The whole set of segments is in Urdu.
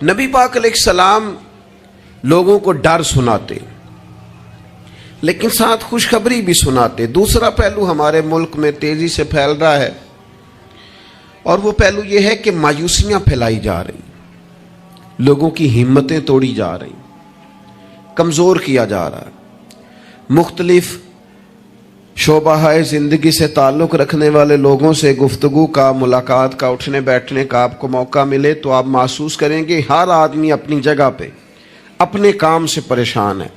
نبی پاک علیہ السلام لوگوں کو ڈر سناتے لیکن ساتھ خوشخبری بھی سناتے۔ دوسرا پہلو ہمارے ملک میں تیزی سے پھیل رہا ہے اور وہ پہلو یہ ہے کہ مایوسیاں پھیلائی جا رہی، لوگوں کی ہمتیں توڑی جا رہی، کمزور کیا جا رہا ہے۔ مختلف شعبہ زندگی سے تعلق رکھنے والے لوگوں سے گفتگو کا، ملاقات کا، اٹھنے بیٹھنے کا آپ کو موقع ملے تو آپ محسوس کریں گے ہر آدمی اپنی جگہ پہ اپنے کام سے پریشان ہے۔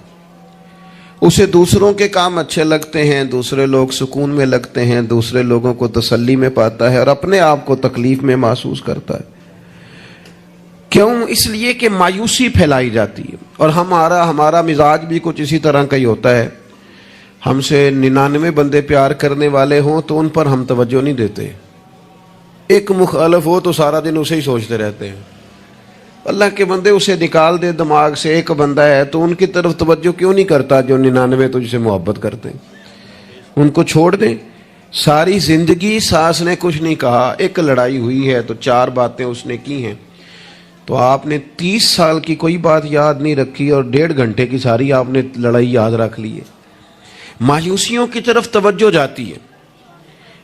اسے دوسروں کے کام اچھے لگتے ہیں، دوسرے لوگ سکون میں لگتے ہیں، دوسرے لوگوں کو تسلی میں پاتا ہے اور اپنے آپ کو تکلیف میں محسوس کرتا ہے۔ کیوں؟ اس لیے کہ مایوسی پھیلائی جاتی ہے اور ہمارا مزاج بھی کچھ اسی طرح کا ہی ہوتا ہے۔ ہم سے 99 بندے پیار کرنے والے ہوں تو ان پر ہم توجہ نہیں دیتے، ایک مخالف ہو تو سارا دن اسے ہی سوچتے رہتے ہیں۔ اللہ کے بندے اسے نکال دے دماغ سے، ایک بندہ ہے تو ان کی طرف توجہ کیوں نہیں کرتا جو 99 تجھ سے محبت کرتے ہیں؟ ان کو چھوڑ دیں۔ ساری زندگی ساس نے کچھ نہیں کہا، ایک لڑائی ہوئی ہے تو 4 باتیں اس نے کی ہیں، تو آپ نے 30 سال کی کوئی بات یاد نہیں رکھی اور 1.5 گھنٹے کی ساری آپ نے لڑائی یاد رکھ لی ہے۔ مایوسیوں کی طرف توجہ جاتی ہے،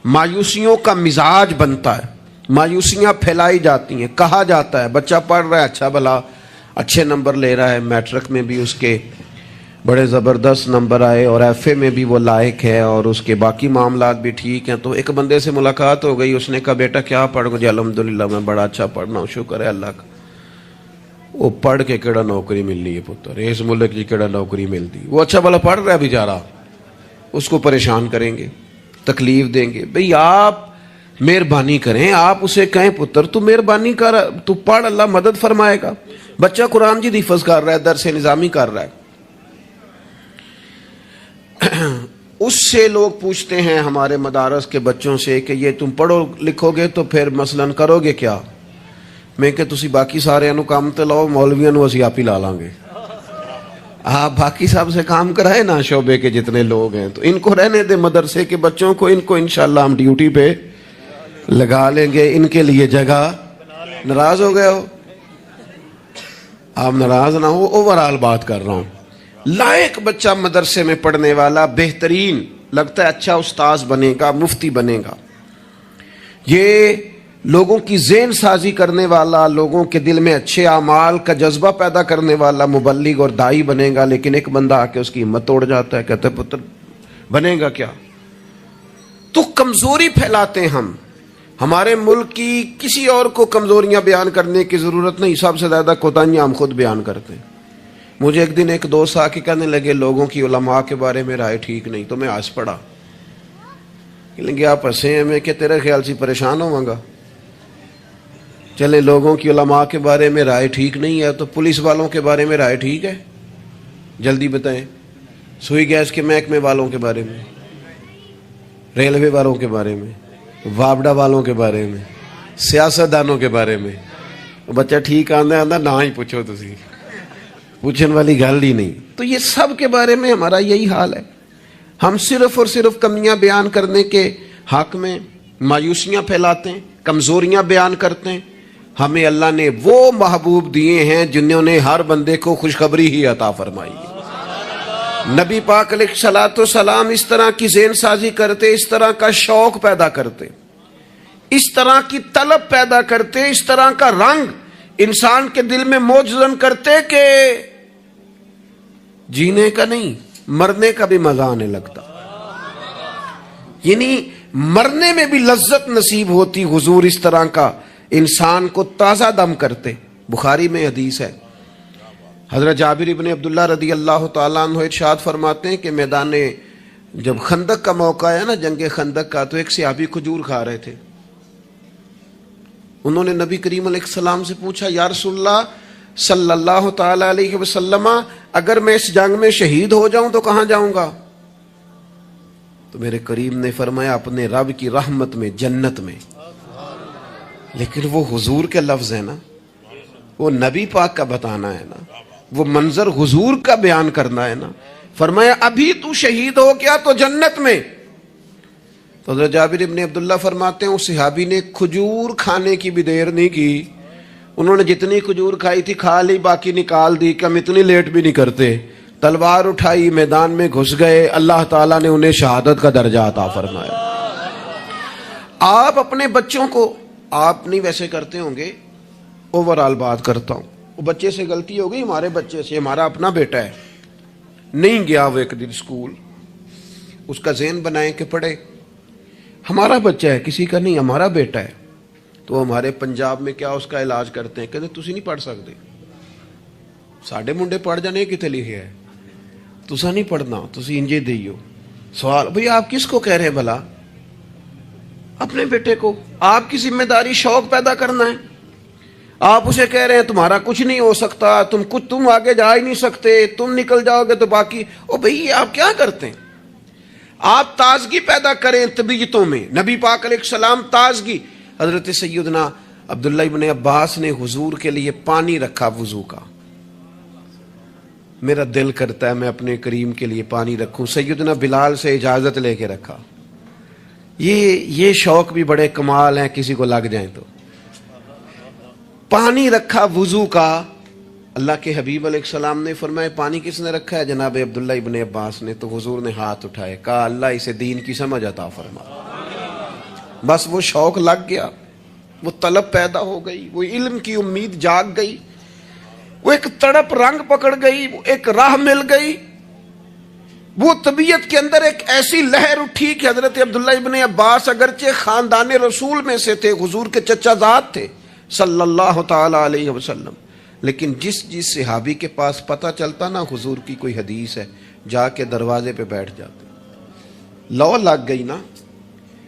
مایوسیوں کا مزاج بنتا ہے، مایوسیاں پھیلائی جاتی ہیں۔ کہا جاتا ہے بچہ پڑھ رہا ہے، اچھا بھلا اچھے نمبر لے رہا ہے، میٹرک میں بھی اس کے بڑے زبردست نمبر آئے اور ایف اے میں بھی وہ لائق ہے اور اس کے باقی معاملات بھی ٹھیک ہیں، تو ایک بندے سے ملاقات ہو گئی، اس نے کہا بیٹا کیا پڑھ گئے؟ الحمدللہ میں بڑا اچھا پڑھنا ہوں، شکر ہے اللہ کا۔ وہ پڑھ کے کیڑا نوکری مل رہی ہے پتر، اس ملک کی کیڑا نوکری ملتی؟ وہ اچھا بھلا پڑھ رہا ہے بیچارہ، اس کو پریشان کریں گے، تکلیف دیں گے۔ بھئی آپ مہربانی کریں، آپ اسے کہیں پتر تو مہربانی کر، تو پڑھ، اللہ مدد فرمائے گا۔ بچہ قرآن جی حفظ کر رہا ہے، درس نظامی کر رہا ہے، اس سے لوگ پوچھتے ہیں ہمارے مدارس کے بچوں سے کہ یہ تم پڑھو لکھو گے تو پھر مثلاً کرو گے کیا؟ میں کہ تسی باقی سارے انو کام تے لاؤ، مولویاں نو اسی آپ ہی لا لیں گے۔ آپ باقی صاحب سے کام کرائے نا، شعبے کے جتنے لوگ ہیں، تو ان کو رہنے دے مدرسے کے بچوں کو، ان کو انشاءاللہ ہم ڈیوٹی پہ لگا لیں گے، ان کے لیے جگہ۔ ناراض ہو گئے ہو؟ آپ ناراض نہ ہو، اوورال بات کر رہا ہوں۔ لائق بچہ مدرسے میں پڑھنے والا، بہترین لگتا ہے، اچھا استاذ بنے گا، مفتی بنے گا، یہ لوگوں کی ذہن سازی کرنے والا، لوگوں کے دل میں اچھے اعمال کا جذبہ پیدا کرنے والا مبلغ اور داعی بنے گا۔ لیکن ایک بندہ آ کے اس کی ہمت توڑ جاتا ہے، کہتا ہے پتر بنے گا کیا؟ تو کمزوری پھیلاتے ہیں ہم۔ ہمارے ملک کی کسی اور کو کمزوریاں بیان کرنے کی ضرورت نہیں، سب سے زیادہ کوتاہیاں ہم خود بیان کرتے ہیں۔ مجھے ایک دن ایک دوست آ کے کہنے لگے لوگوں کی علماء کے بارے میں رائے ٹھیک نہیں، تو میں ہنس پڑا۔ کہیں گے آپ ہنسے ہیں، میں کہ تیرے خیال سے پریشان ہوں گا؟ چلے لوگوں کی علماء کے بارے میں رائے ٹھیک نہیں ہے تو پولیس والوں کے بارے میں رائے ٹھیک ہے؟ جلدی بتائیں۔ سوئی گیس کے محکمے والوں کے بارے میں، ریلوے والوں کے بارے میں، وابڈا والوں کے بارے میں، سیاستدانوں کے بارے میں۔ بچہ ٹھیک آندا نہ ہی پوچھو، تسی پوچھنے والی گل ہی نہیں۔ تو یہ سب کے بارے میں ہمارا یہی حال ہے، ہم صرف اور صرف کمیاں بیان کرنے کے حق میں مایوسیاں پھیلاتے ہیں، کمزوریاں بیان کرتے ہیں۔ ہمیں اللہ نے وہ محبوب دیے ہیں جنہوں نے ہر بندے کو خوشخبری ہی عطا فرمائی ہے۔ نبی پاک علیہ الصلوۃ والسلام اس طرح کی ذہن سازی کرتے، اس طرح کا شوق پیدا کرتے، اس طرح کی طلب پیدا کرتے، اس طرح کا رنگ انسان کے دل میں موجزن کرتے کہ جینے کا نہیں، مرنے کا بھی مزہ آنے لگتا، یعنی مرنے میں بھی لذت نصیب ہوتی۔ حضور اس طرح کا انسان کو تازہ دم کرتے۔ بخاری میں حدیث ہے، حضرت جابر ابن عبداللہ رضی اللہ تعالیٰ عنہ ارشاد فرماتے ہیں کہ میدان جب خندق کا موقع ہے نا، جنگ خندق کا، تو ایک صحابی کھجور کھا رہے تھے۔ انہوں نے نبی کریم علیہ السلام سے پوچھا یا رسول اللہ صلی اللہ تعالیٰ علیہ وسلم، اگر میں اس جنگ میں شہید ہو جاؤں تو کہاں جاؤں گا؟ تو میرے کریم نے فرمایا اپنے رب کی رحمت میں، جنت میں۔ لیکن وہ حضور کے لفظ ہے نا، وہ نبی پاک کا بتانا ہے نا، وہ منظر حضور کا بیان کرنا ہے نا۔ فرمایا ابھی تو شہید ہو گیا تو جنت میں۔ تو حضرت جابر ابن عبداللہ فرماتے ہیں اس صحابی نے کھجور کھانے کی بھی دیر نہیں کی، انہوں نے جتنی کھجور کھائی تھی کھا لی، باقی نکال دی کہ ہم اتنی لیٹ بھی نہیں کرتے. تلوار اٹھائی، میدان میں گھس گئے. اللہ تعالیٰ نے انہیں شہادت کا درجہ عطا فرمایا. آپ اپنے بچوں کو، آپ نہیں ویسے کرتے ہوں گے، اوورآل بات کرتا ہوں، وہ بچے سے غلطی ہو گئی، ہمارے بچے سے، ہمارا اپنا بیٹا ہے، نہیں گیا وہ ایک دن اسکول، اس کا ذہن بنائیں کہ پڑھے. ہمارا بچہ ہے، کسی کا نہیں، ہمارا بیٹا ہے. تو ہمارے پنجاب میں کیا اس کا علاج کرتے ہیں، کہتے تسی نہیں پڑھ سکتے، ساڈے منڈے پڑھ جانے کتے لکھے ہے، تسا نہیں پڑھنا، تسی انجے دیو. سوال، بھئی آپ کس کو کہہ رہے ہیں بھلا؟ اپنے بیٹے کو. آپ کی ذمہ داری شوق پیدا کرنا ہے. آپ اسے کہہ رہے ہیں تمہارا کچھ نہیں ہو سکتا، تم آگے جا ہی نہیں سکتے، تم نکل جاؤ گے تو باقی. او بھئی آپ کیا کرتے ہیں؟ آپ تازگی پیدا کریں طبیعتوں میں. نبی پاک علیہ السلام تازگی. حضرت سیدنا عبداللہ ابن عباس نے حضور کے لیے پانی رکھا وضو کا. میرا دل کرتا ہے میں اپنے کریم کے لیے پانی رکھوں. سیدنا بلال سے اجازت لے کے رکھا. یہ شوق بھی بڑے کمال ہیں، کسی کو لگ جائیں تو. پانی رکھا وضو کا. اللہ کے حبیب علیہ السلام نے فرمایا پانی کس نے رکھا ہے؟ جناب عبداللہ ابن عباس نے. تو حضور نے ہاتھ اٹھائے، کہا اللہ اسے دین کی سمجھ عطا فرما. بس وہ شوق لگ گیا، وہ طلب پیدا ہو گئی، وہ علم کی امید جاگ گئی، وہ ایک تڑپ رنگ پکڑ گئی، وہ ایک راہ مل گئی. وہ طبیعت کے اندر ایک ایسی لہر اٹھی کہ حضرت عبداللہ ابن عباس اگرچہ خاندان رسول میں سے تھے، حضور کے چچا زاد تھے صلی اللہ تعالی علیہ وسلم، لیکن جس صحابی کے پاس پتہ چلتا نا حضور کی کوئی حدیث ہے، جا کے دروازے پہ بیٹھ جاتے. لو لگ گئی نا،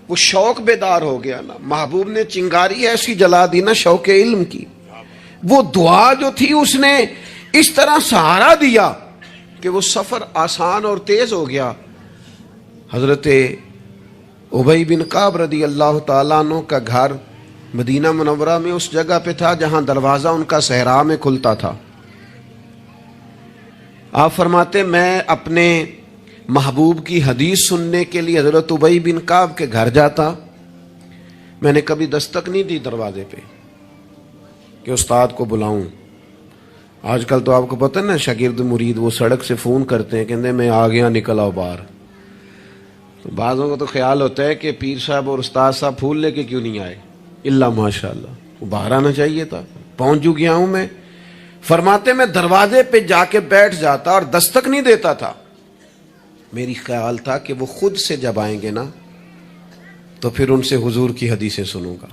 وہ شوق بیدار ہو گیا نا. محبوب نے چنگاری ایسی جلا دی نا شوق علم کی. وہ دعا جو تھی اس نے اس طرح سہارا دیا کہ وہ سفر آسان اور تیز ہو گیا. حضرت ابی بن کعب رضی اللہ تعالیٰ عنہ کا گھر مدینہ منورہ میں اس جگہ پہ تھا جہاں دروازہ ان کا صحرا میں کھلتا تھا. آپ فرماتے میں اپنے محبوب کی حدیث سننے کے لیے حضرت ابی بن کعب کے گھر جاتا. میں نے کبھی دستک نہیں دی دروازے پہ کہ استاد کو بلاؤں. آج کل تو آپ کو پتہ ہے نا، شاگرد مرید وہ سڑک سے فون کرتے ہیں، کہتے ہیں میں آ گیا، نکل آؤ باہر. تو بعضوں کو تو خیال ہوتا ہے کہ پیر صاحب اور استاد صاحب پھول لے کے کیوں نہیں آئے. اللہ ماشاء اللہ، وہ باہر آنا چاہیے تھا. پہنچ جو گیا ہوں میں. فرماتے میں دروازے پہ جا کے بیٹھ جاتا اور دستک نہیں دیتا تھا. میری خیال تھا کہ وہ خود سے جب آئیں گے نا تو پھر ان سے حضور کی حدیثیں سنوں گا.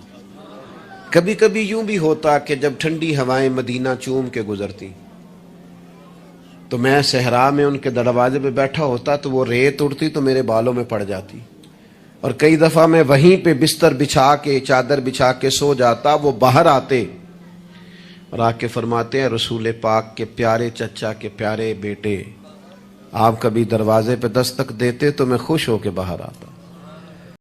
کبھی کبھی یوں بھی ہوتا کہ جب ٹھنڈی ہوائیں مدینہ چوم کے گزرتی تو میں صحرا میں ان کے دروازے پہ بیٹھا ہوتا تو وہ ریت اڑتی تو میرے بالوں میں پڑ جاتی. اور کئی دفعہ میں وہیں پہ بستر بچھا کے، چادر بچھا کے سو جاتا. وہ باہر آتے اور آ کے فرماتے ہیں رسول پاک کے پیارے چچا کے پیارے بیٹے، آپ کبھی دروازے پہ دستک دیتے تو میں خوش ہو کے باہر آتا.